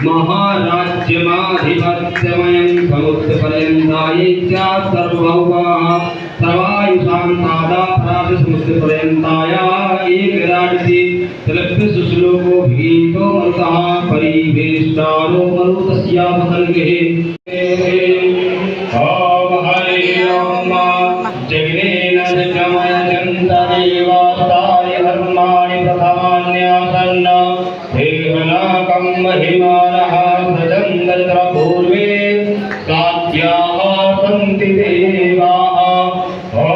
महाराज्यमाधिपत्यमयं समुद्रपर्यन्तायैत्या सर्वायुषान्तादापराधसमुद्रपर्यन्ताया एकराजति तलभ्यश्लोको भीतो मरुतः परिवेष्टारो मरुतस्यापसर्गे ओम हरि ओम जगनेन जगमयजन्तदेवास्ताय धर्माणि प्रथमान्यासन्न हेहनाकं महिमानः सजन्दत्र पूर्वे साध्याः सन्ति देवाः ॐ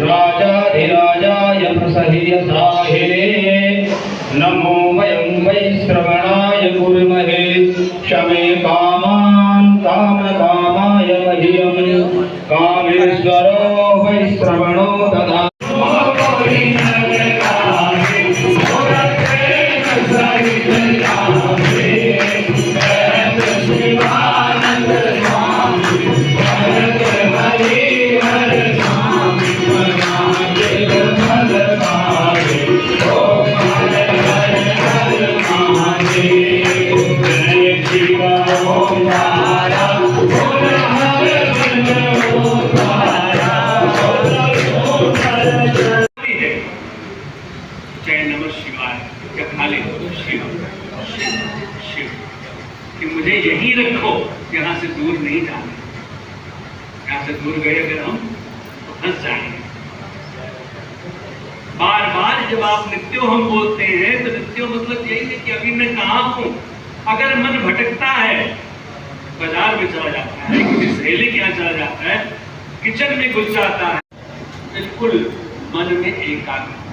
राजाधिराजाय प्रसह्यसाहिने नमो वयं वै श्रवणाय कुर्महे क्षमे कामान् कामकामाय मह्यं कामेश्वरो वै श्रवणो ददाति कि मुझे यही रखो, यहाँ से दूर नहीं जाना। यहाँ से दूर गए अगर हम तो फंस जाएंगे। बार बार जब आप नित्यो हम बोलते हैं तो नित्यो मतलब यही है कि अभी मैं कहाँ हूँ। अगर मन भटकता है, बाजार में चला जाता है, किसी सहेली के यहाँ चला जाता है, किचन में घुस जाता है, बिल्कुल मन में एकाग्रता